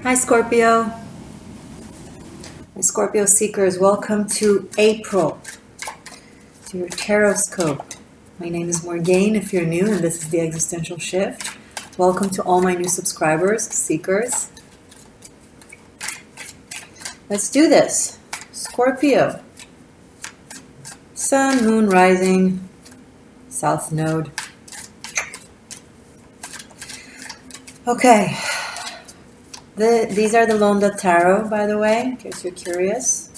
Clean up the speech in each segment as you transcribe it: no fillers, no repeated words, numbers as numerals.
Hi Scorpio. My Scorpio seekers, welcome to April, to your Taroscope. My name is Morgane if you're new, and this is the Existential Shift. Welcome to all my new subscribers, seekers. Let's do this. Scorpio. Sun, Moon, Rising, South Node. Okay. These are the Londa Tarot, by the way, in case you're curious.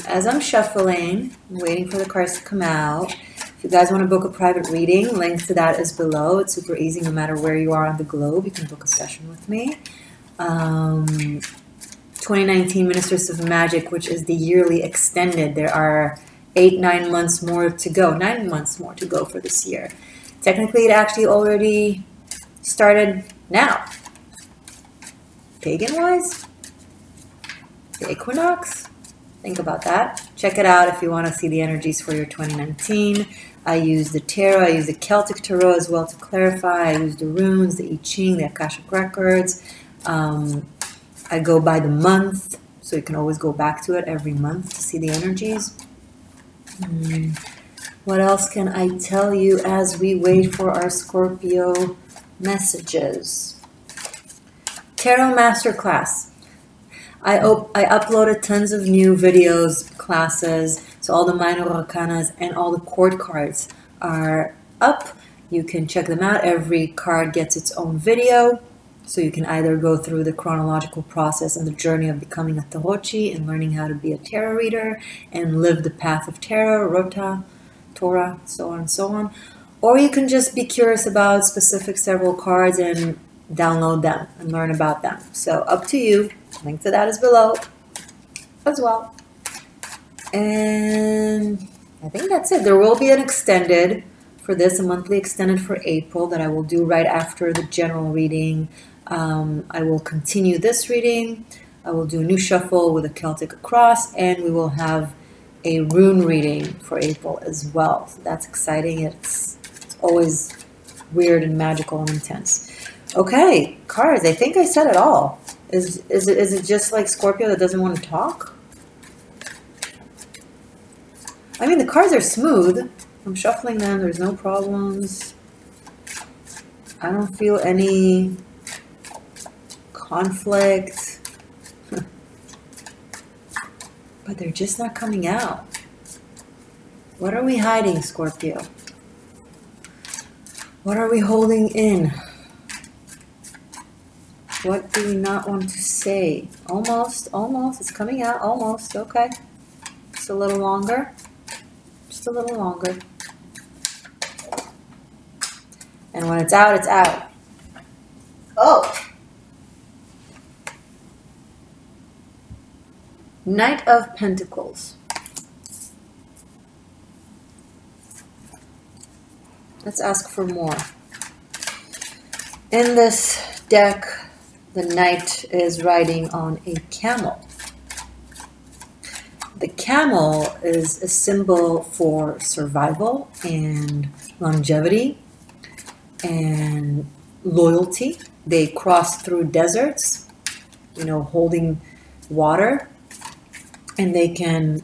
As I'm shuffling, I'm waiting for the cards to come out. If you guys want to book a private reading, link to that is below. It's super easy, no matter where you are on the globe. You can book a session with me. 2019 Ministers of Magic, which is the yearly extended. There are 9 months more to go. 9 months more to go for this year. Technically, it actually already started now. Pagan-wise? The equinox? Think about that. Check it out if you want to see the energies for your 2019. I use the tarot. I use the Celtic tarot as well to clarify. I use the runes, the I Ching, the Akashic records. I go by the month, so you can always go back to it every month to see the energies. What else can I tell you as we wait for our Scorpio messages? Tarot Masterclass. I uploaded tons of new videos, classes, so all the minor arcanas and all the court cards are up. You can check them out. Every card gets its own video, so you can either go through the chronological process and the journey of becoming a tarotchi and learning how to be a tarot reader and live the path of tarot, Rota, Torah, so on and so on. Or you can just be curious about specific several cards and download them and learn about them. So up to you. Link to that is below as well. And I think that's it. There will be an extended for this, a monthly extended for April that I will do right after the general reading. I will continue this reading. I will do a new shuffle with a Celtic cross, and we will have a rune reading for April as well. So that's exciting. It's always weird and magical and intense. Okay, cards. I think I said it all. Is it just like Scorpio that doesn't want to talk? I mean, the cards are smooth. I'm shuffling them. There's no problems. I don't feel any conflict. But they're just not coming out. What are we hiding, Scorpio? What are we holding in? What do we not want to say? Almost. It's coming out, almost. Okay. Just a little longer. Just a little longer. And when it's out, it's out. Oh! Knight of Pentacles. Let's ask for more. In this deck, the knight is riding on a camel. The camel is a symbol for survival and longevity and loyalty. They cross through deserts, holding water, and they can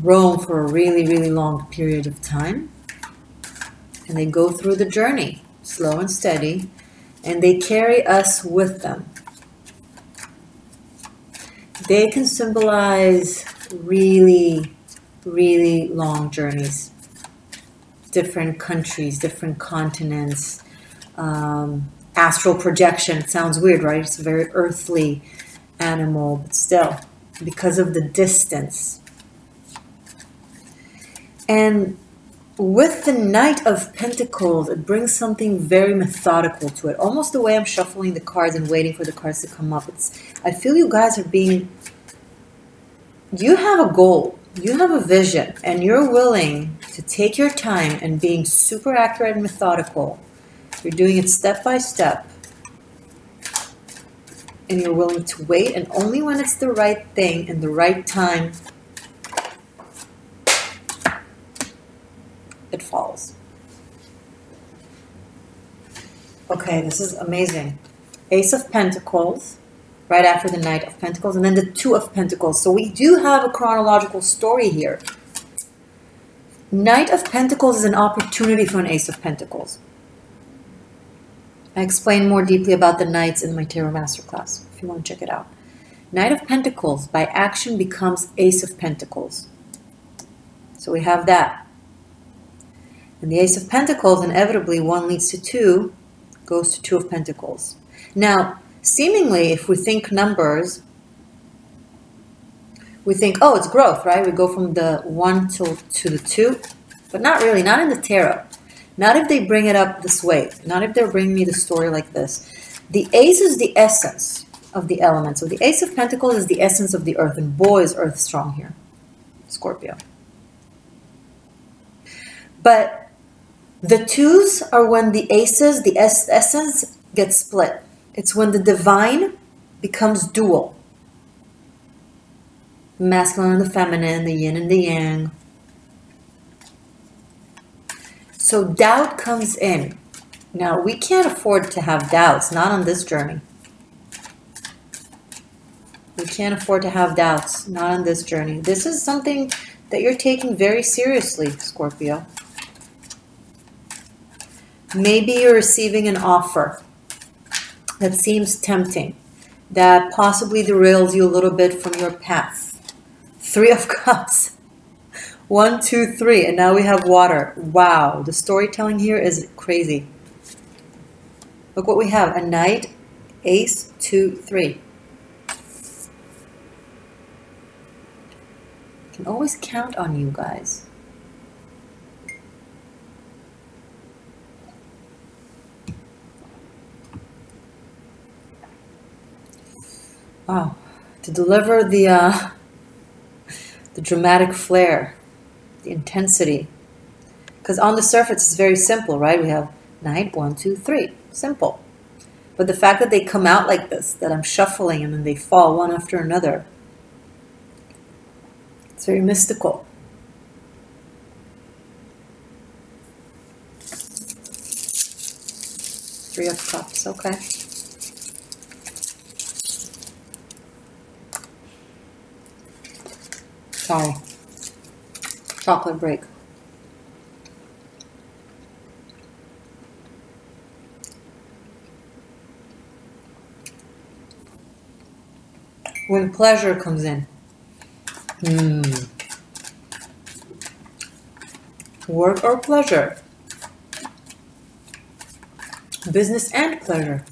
roam for a really, really long period of time. And they go through the journey, slow and steady, and they carry us with them. They can symbolize really, really long journeys. Different countries, different continents, astral projection. It sounds weird, right? It's a very earthly animal, but still, because of the distance. And with the Knight of Pentacles, it brings something very methodical to it. Almost the way I'm shuffling the cards and waiting for the cards to come up. I feel you guys are being... You have a goal. You have a vision. And you're willing to take your time and being super accurate and methodical. You're doing it step by step. And you're willing to wait. And only when it's the right thing and the right time, it falls. Okay, this is amazing. Ace of Pentacles, right after the Knight of Pentacles, and then the Two of Pentacles. So we do have a chronological story here. Knight of Pentacles is an opportunity for an Ace of Pentacles. I explain more deeply about the Knights in my Tarot Masterclass, if you want to check it out. Knight of Pentacles, by action, becomes Ace of Pentacles. So we have that. And the Ace of Pentacles, inevitably, 1 leads to 2, goes to Two of Pentacles. Now, seemingly, if we think numbers, we think, oh, it's growth, right? We go from the 1 to the 2, but not really, not in the tarot. Not if they bring it up this way. Not if they're bringing me the story like this. The Ace is the essence of the element. So the Ace of Pentacles is the essence of the earth, and boy, is earth strong here, Scorpio. But the 2s are when the aces, the essence, gets split. It's when the divine becomes dual. The masculine and the feminine, the yin and the yang. So doubt comes in. Now, we can't afford to have doubts, not on this journey. We can't afford to have doubts, not on this journey. This is something that you're taking very seriously, Scorpio. Maybe you're receiving an offer that seems tempting, that possibly derails you a little bit from your path. 3 of Cups. 1, 2, 3, and now we have water. Wow, the storytelling here is crazy. Look what we have, a Knight, Ace, 2, 3. Can always count on you guys. Wow, to deliver the dramatic flair, the intensity. Because on the surface, it's very simple, right? We have Knight, 1, 2, 3. Simple. But the fact that they come out like this, that I'm shuffling and then they fall one after another, it's very mystical. Three of Cups, okay. Sorry. Chocolate break. When pleasure comes in. Work or pleasure? Business and pleasure.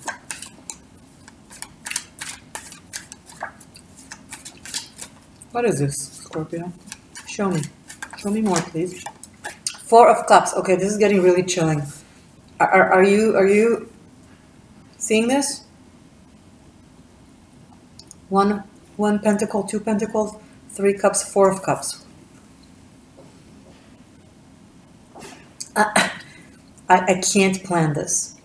What is this, Scorpio? Show me. Show me more, please. 4 of Cups. Okay, this is getting really chilling. Are you seeing this? One pentacle, 2 pentacles, 3 cups, 4 of Cups. I can't plan this.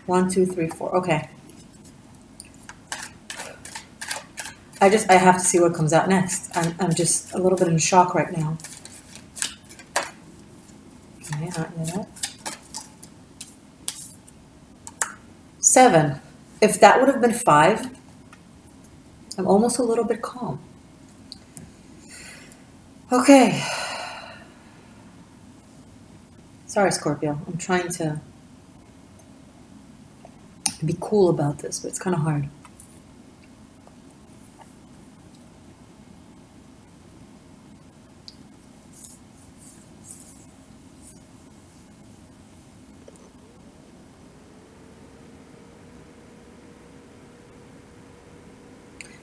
1, 2, 3, 4. Okay. I have to see what comes out next. I'm just a little bit in shock right now. Okay, not yet. 7. If that would have been 5, I'm almost a little bit calm. Okay. Sorry, Scorpio. I'm trying to be cool about this, but it's kind of hard.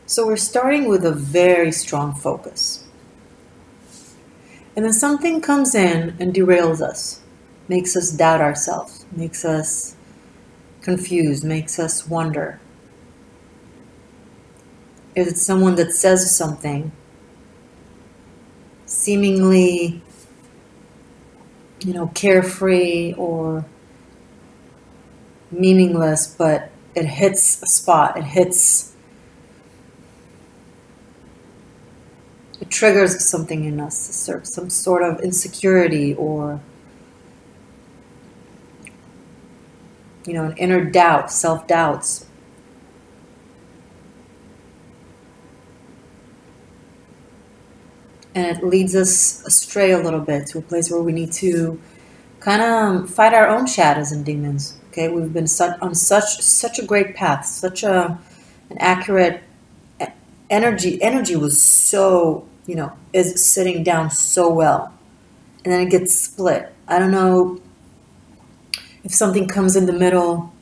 So we're starting with a very strong focus. And then something comes in and derails us, makes us doubt ourselves, makes us confused, makes us wonder. If it's someone that says something seemingly, carefree or meaningless, but it hits a spot, it triggers something in us, some sort of insecurity or you know, an inner doubt, self-doubts. And it leads us astray a little bit to a place where we need to kind of fight our own shadows and demons. Okay, we've been on such a great path, such an accurate energy. Energy was so, you know, is sitting down so well, and then it gets split. I don't know if something comes in the middle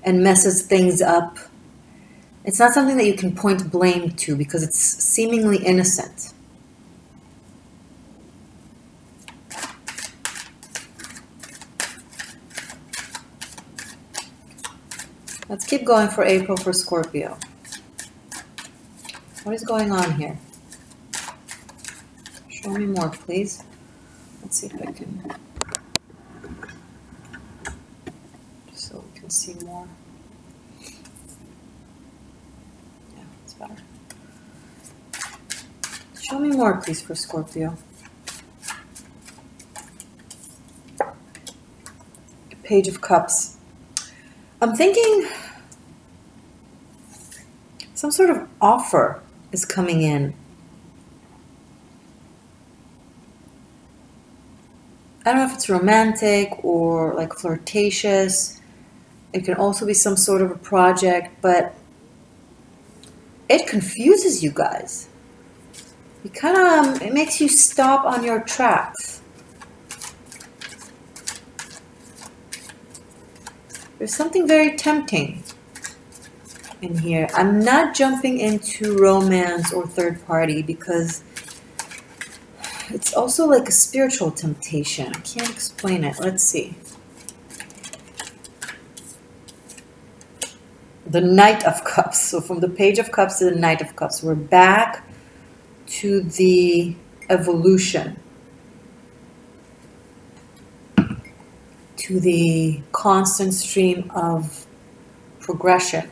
and messes things up. It's not something that you can point blame to because it's seemingly innocent. Let's keep going for April for Scorpio. What is going on here? Show me more, please. Let's see if I can, just so we can see more. Yeah, it's better. Show me more, please, for Scorpio. Page of Cups. I'm thinking some sort of offer is coming in. I don't know if it's romantic or like flirtatious. It can also be some sort of a project, but it confuses you guys. It makes you stop on your tracks. There's something very tempting in here. I'm not jumping into romance or third party because it's also like a spiritual temptation. I can't explain it. Let's see. The Knight of Cups. So from the Page of Cups to the Knight of Cups, we're back to the evolution, to the constant stream of progression,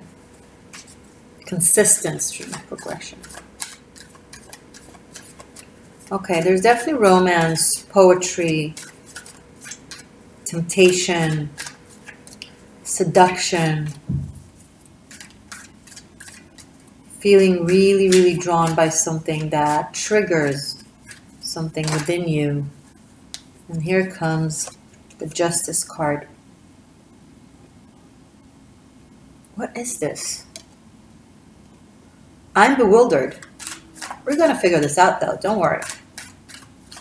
consistent stream of progression. Okay, there's definitely romance, poetry, temptation, seduction, feeling really, really drawn by something that triggers something within you. And here comes the Justice card. What is this? I'm bewildered. We're going to figure this out though, don't worry.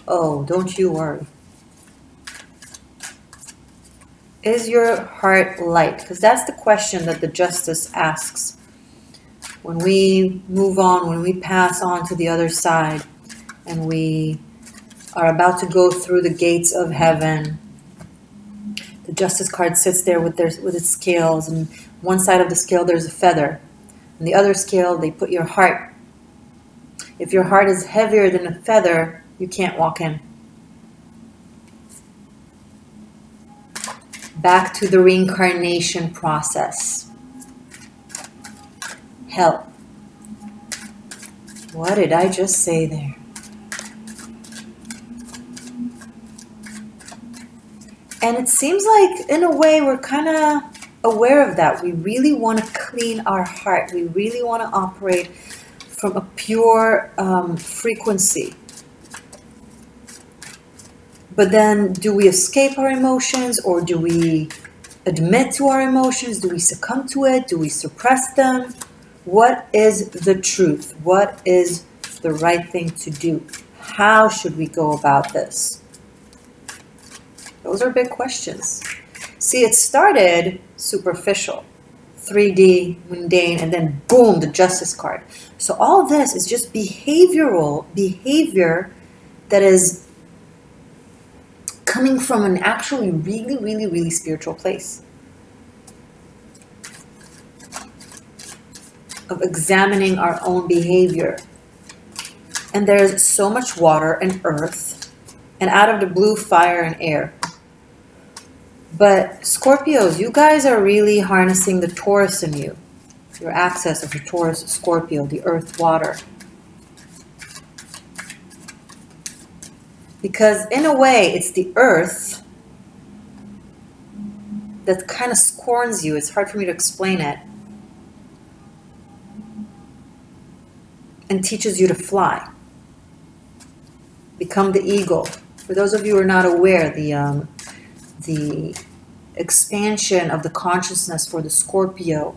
Oh, don't you worry. Is your heart light? Because that's the question that the Justice asks. When we move on, when we pass on to the other side, and we are about to go through the gates of heaven, the Justice card sits there with its scales, and one side of the scale there's a feather. And the other scale, they put your heart. If your heart is heavier than a feather, you can't walk in. Back to the reincarnation process. Hell. What did I just say there? And it seems like, in a way, we're kind of aware of that. We really want to clean our heart. We really want to operate from a pure frequency. But then, do we escape our emotions, or do we admit to our emotions? Do we succumb to it? Do we suppress them? What is the truth? What is the right thing to do? How should we go about this? Those are big questions. See, it started superficial, 3D, mundane, and then boom, the Justice card. So all of this is just behavior that is coming from an actually really, really, really spiritual place of examining our own behavior. And there's so much water and earth, and out of the blue, fire and air. But Scorpios, you guys are really harnessing the Taurus in you. Your access of the Taurus, Scorpio, the earth, water. Because in a way, it's the earth that kind of scorns you. It's hard for me to explain it. And teaches you to fly. Become the eagle. For those of you who are not aware, the expansion of the consciousness for the Scorpio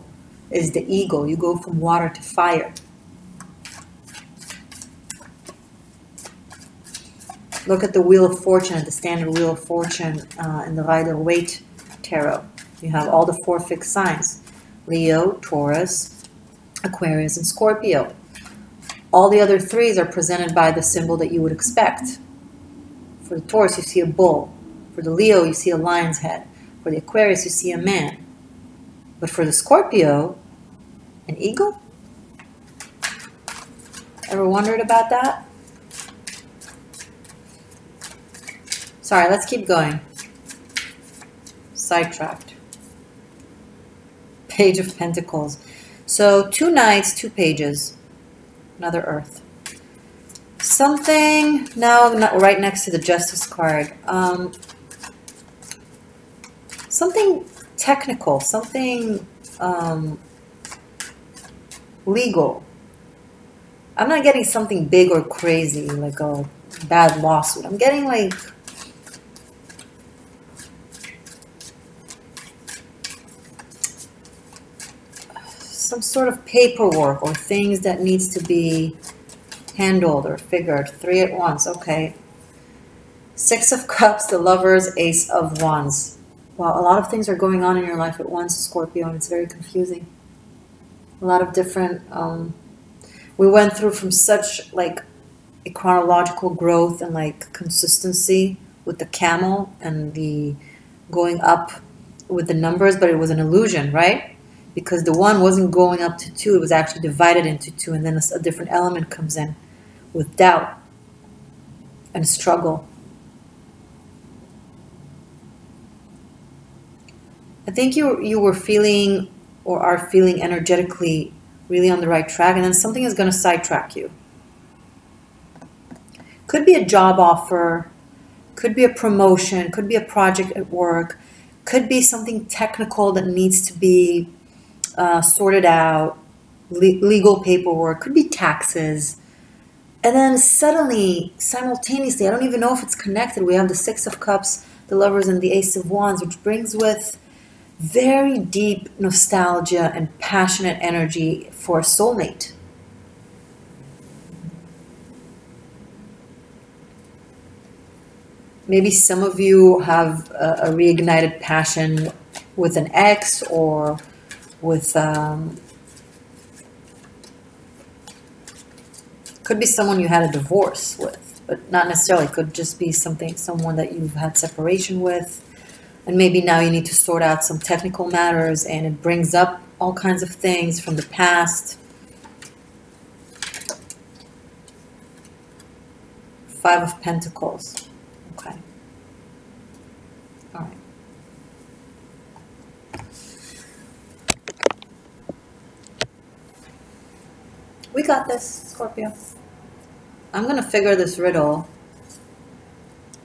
is the eagle. You go from water to fire. Look at the Wheel of Fortune, at the standard Wheel of Fortune in the Rider-Waite Tarot. You have all the 4 fixed signs. Leo, Taurus, Aquarius, and Scorpio. All the other 3s are presented by the symbol that you would expect. For the Taurus, you see a bull. For the Leo, you see a lion's head. For the Aquarius, you see a man. But for the Scorpio, an eagle? Ever wondered about that? Sorry, let's keep going. Sidetracked. Page of Pentacles. So 2 knights, 2 pages. Another earth. Something, now right next to the Justice card. Something technical, something legal. I'm not getting something big or crazy, like a bad lawsuit. I'm getting like some sort of paperwork or things that needs to be handled or figured. 3 at once. Okay. 6 of Cups, the Lovers, Ace of Wands. Wow, a lot of things are going on in your life at once, Scorpio, and it's very confusing. A lot of different... we went through from such like a chronological growth and like consistency with the camel and the going up with the numbers, but it was an illusion, right? Because the 1 wasn't going up to 2, it was actually divided into 2, and then a different element comes in with doubt and struggle. I think you were feeling or are feeling energetically really on the right track, and then something is going to sidetrack you. Could be a job offer, could be a promotion, could be a project at work, could be something technical that needs to be sorted out, legal paperwork, could be taxes. And then suddenly, simultaneously, I don't even know if it's connected, we have the 6 of Cups, the Lovers, and the Ace of Wands, which brings with very deep nostalgia and passionate energy for a soulmate. Maybe some of you have a reignited passion with an ex or with... could be someone you had a divorce with, but not necessarily. Could just be someone that you've had separation with. And maybe now you need to sort out some technical matters, and it brings up all kinds of things from the past. 5 of Pentacles. Okay. All right. We got this, Scorpio. I'm going to figure this riddle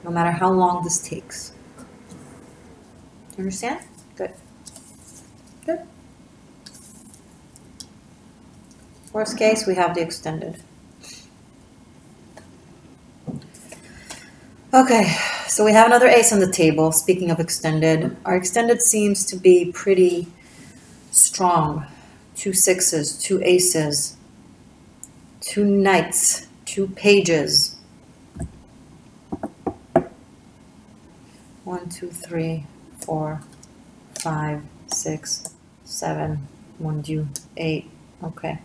no matter how long this takes. You understand? Good. Good. Worst case, we have the extended. Okay, so we have another ace on the table. Speaking of extended, our extended seems to be pretty strong. 2 sixes, 2 aces, 2 knights, 2 pages. 1, 2, 3, 4, 5, 6, 7, 1, 2, 8. Okay.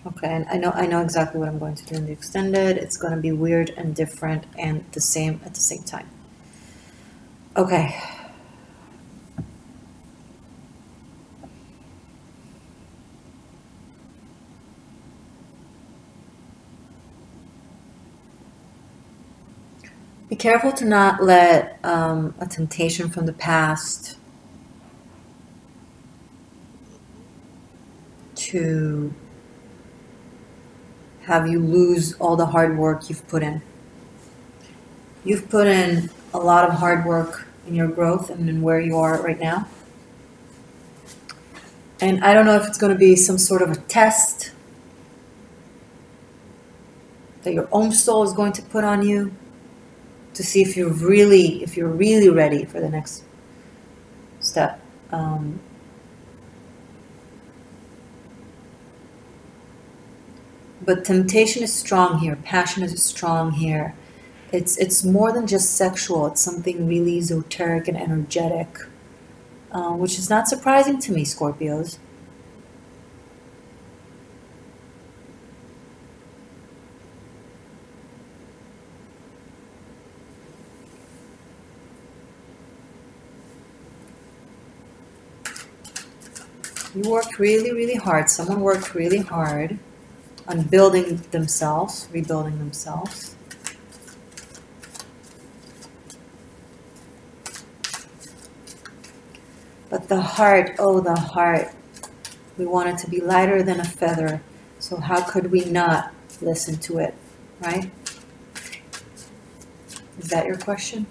Okay, and I know exactly what I'm going to do in the extended. It's going to be weird and different and the same at the same time. Okay. Be careful to not let a temptation from the past to have you lose all the hard work you've put in. You've put in a lot of hard work in your growth and in where you are right now. And I don't know if it's going to be some sort of a test that your own soul is going to put on you to see if you're really ready for the next step. But temptation is strong here. Passion is strong here. It's more than just sexual. It's something really esoteric and energetic, which is not surprising to me, Scorpios. You worked really, really hard. Someone worked really hard on building themselves, rebuilding themselves. But the heart, oh, the heart. We want it to be lighter than a feather. So how could we not listen to it, right? Is that your question?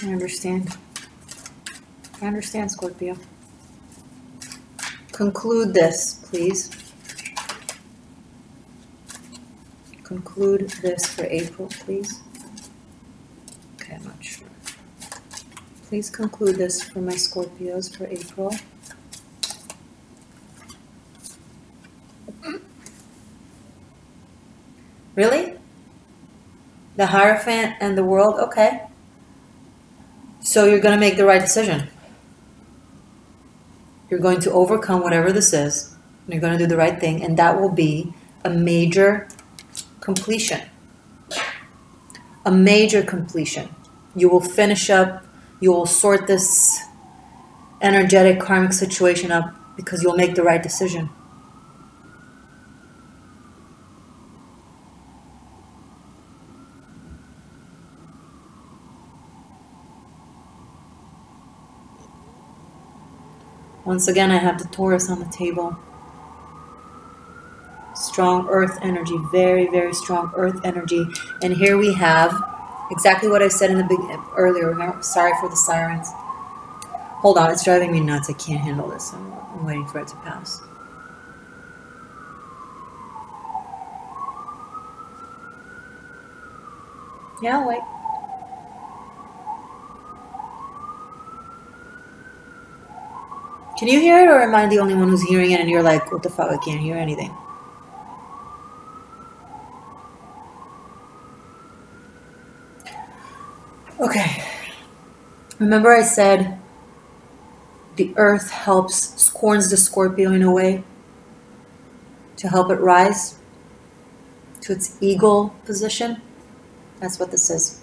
I understand. I understand, Scorpio. Conclude this, please. Conclude this for April, please. Okay, I'm not sure. Please conclude this for my Scorpios for April. Really? The Hierophant and the World? Okay. So you're going to make the right decision. You're going to overcome whatever this is. And you're going to do the right thing. And that will be a major completion. A major completion. You will finish up. You will sort this energetic karmic situation up because you'll make the right decision. Once again, I have the Taurus on the table. Strong earth energy, very, very strong earth energy. And here we have exactly what I said in the earlier. Remember, sorry for the sirens. Hold on, it's driving me nuts. I can't handle this. I'm waiting for it to pass. Yeah, I'll wait. Can you hear it, or am I the only one who's hearing it and you're like, what the fuck, I can't hear anything? Okay. Remember I said the earth scorns the Scorpio in a way to help it rise to its eagle position? That's what this is.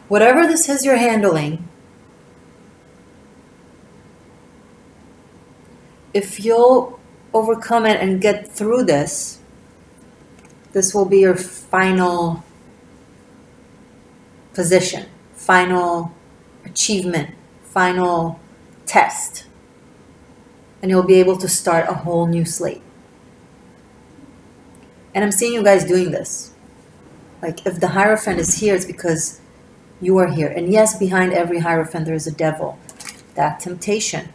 Whatever this is you're handling, if you'll overcome it and get through this, this will be your final position, final achievement, final test. And you'll be able to start a whole new slate. And I'm seeing you guys doing this. Like, if the Hierophant is here, it's because you are here. And yes, behind every Hierophant there is a devil. That temptation.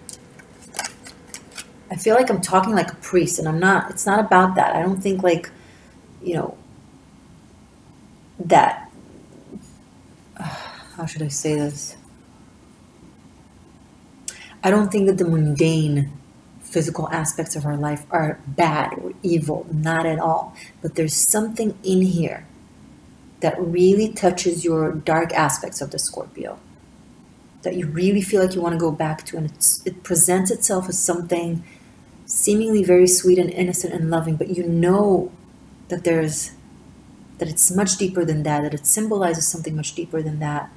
I feel like I'm talking like a priest, and I'm not. It's not about that. I don't think, like, you know, that, how should I say this? I don't think that the mundane physical aspects of our life are bad or evil, not at all. But there's something in here that really touches your dark aspects of the Scorpio, that you really feel like you want to go back to, and it presents itself as something seemingly very sweet and innocent and loving, but you know that it's much deeper than that, that it symbolizes something much deeper than that.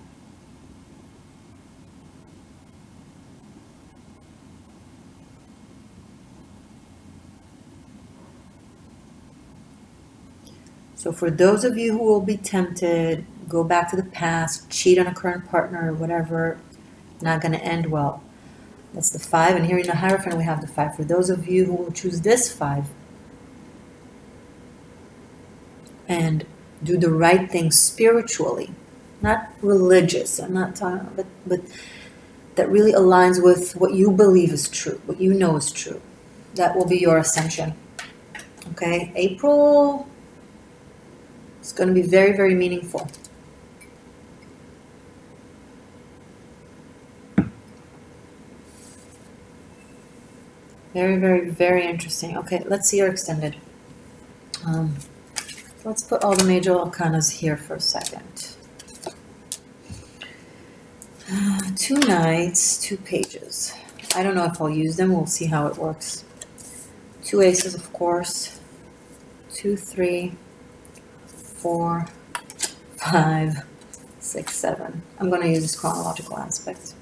So for those of you who will be tempted, go back to the past, cheat on a current partner or whatever, not going to end well. That's the 5, and here in the Hierophant we have the 5. For those of you who will choose this 5 and do the right thing spiritually, not religious. I'm not talking, but that really aligns with what you believe is true, what you know is true. That will be your ascension. Okay, April is going to be very, very meaningful. Very, very, very interesting. Okay, let's see your extended. Let's put all the major arcanas here for a second. 2 knights, 2 pages. I don't know if I'll use them. We'll see how it works. 2 aces, of course. 2, 3, 4, 5, 6, 7. I'm going to use this chronological aspect.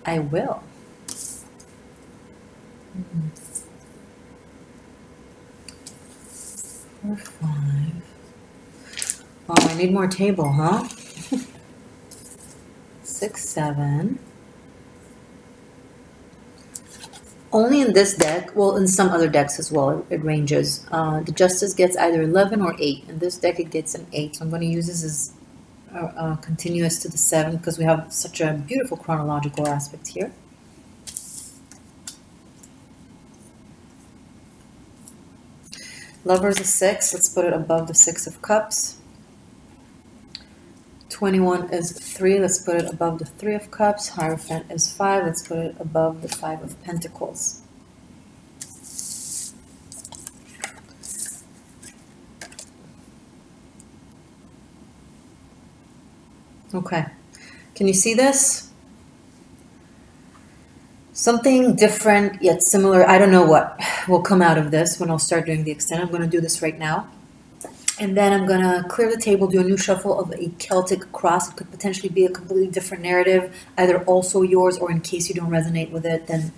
I will. 4, 5. Oh, I need more table, huh? 6, 7. Only in this deck, well, in some other decks as well, it ranges. The Justice gets either 11 or 8. In this deck, it gets an 8. So I'm going to use this as continuous to the 7 because we have such a beautiful chronological aspect here. Lover's a 6. Let's put it above the 6 of Cups. 21 is 3. Let's put it above the 3 of Cups. Hierophant is 5. Let's put it above the 5 of Pentacles. Okay. Can you see this? Something different yet similar. I don't know what will come out of this when I'll start doing the extend. I'm going to do this right now. And then I'm going to clear the table, do a new shuffle of a Celtic cross. It could potentially be a completely different narrative, either also yours or in case you don't resonate with it, then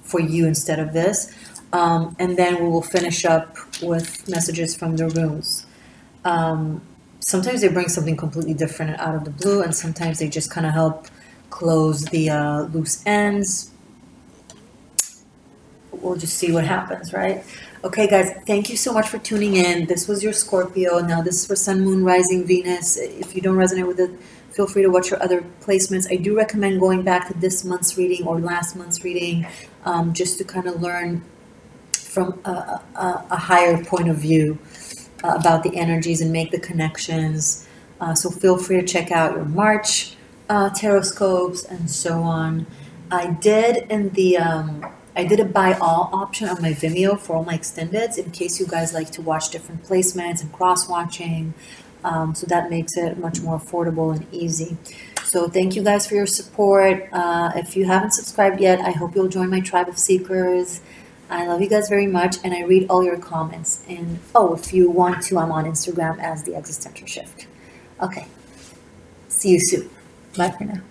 for you instead of this. And then we will finish up with messages from the runes. Sometimes they bring something completely different and out of the blue, and sometimes they just kind of help close the loose ends. We'll just see what happens, right? Okay, guys, thank you so much for tuning in. This was your Scorpio. Now, this is for Sun, Moon, Rising, Venus. If you don't resonate with it, feel free to watch your other placements. I do recommend going back to this month's reading or last month's reading just to kind of learn from a higher point of view about the energies and make the connections. So feel free to check out your March tarot scopes and so on. I did a buy all option on my Vimeo for all my extendeds in case you guys like to watch different placements and cross-watching. So that makes it much more affordable and easy. So thank you guys for your support. If you haven't subscribed yet, I hope you'll join my tribe of seekers. I love you guys very much, and I read all your comments. And oh, if you want to, I'm on Instagram as The Existential Shift. Okay. See you soon. Bye for now.